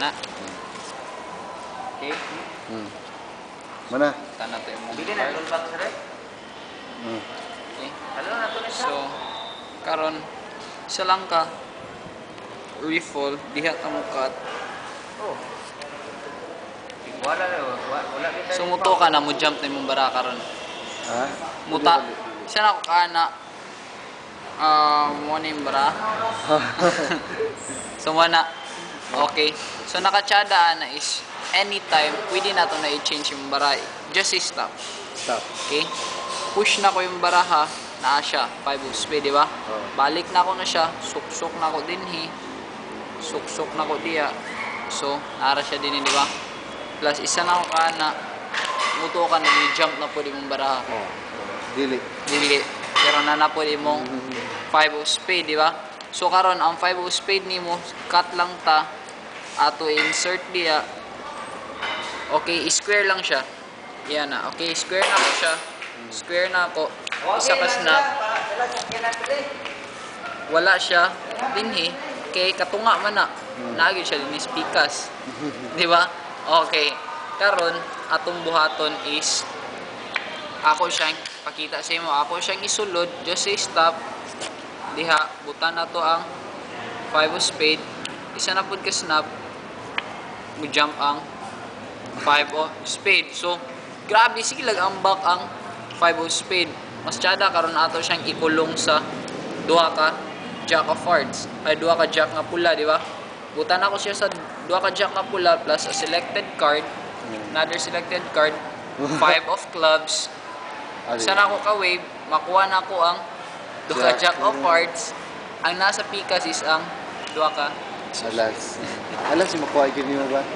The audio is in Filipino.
na. Okay. Mana? Tanah to yung Bigyan na roll back sir. Okay. Halo na to na siya. So, karon isa lang ka refold diha ka mo cut. Oh. Wala kita. So muto ka na mo jump na imong bara karon. Ha? Muta. Siya na ko kana. Mo ni bara. So mana. Okay. So nakachada na is anytime pwede na to na i-change yung bara. Just stop. Stop. Okay? Push na ko yung baraha, naa siya, 5 of spade, di ba? Balik na ko na siya, suksok na ko dinhi. Suksok na ko diya. So, nara siya din, di ba? Plus isa na ko kana, muto ka na jump na pwede mong baraha. Dili. Dili. Pero na pwede mong 5 of spade, di ba? So karon ang 5 of spade nimo, cut lang ta ato insert diya. Okay, square lang siya. Yan na. Okay, square na ko siya. Square na ako. Isa ka snap. Wala siya dinhi. Okay, katunga man na. Naagid siya dinis pikas. Di ba? Okay. Karon atong buhaton is ako siyang pakita sa imo. Ako siyang isulod. Just say stop. Diha, butan na to ang 5 of spade. Isa na pud ka snap. Mo jump ang 5 of spade. So, grabe sige lang ang back ang 5 of spade. Mas tsada karon ato siyang ikulong sa duha ka jack of hearts. Ay duha ka jack nga pula, di ba? Butan ako siya sa duha ka jack nga pula plus a selected card, another selected card, 5 of clubs. Sana ako ka wave, makuha na ako ang duha ka jack of hearts. Ang nasa pikas is ang duha ka Alas. Alas, yung makuha yun mo ba?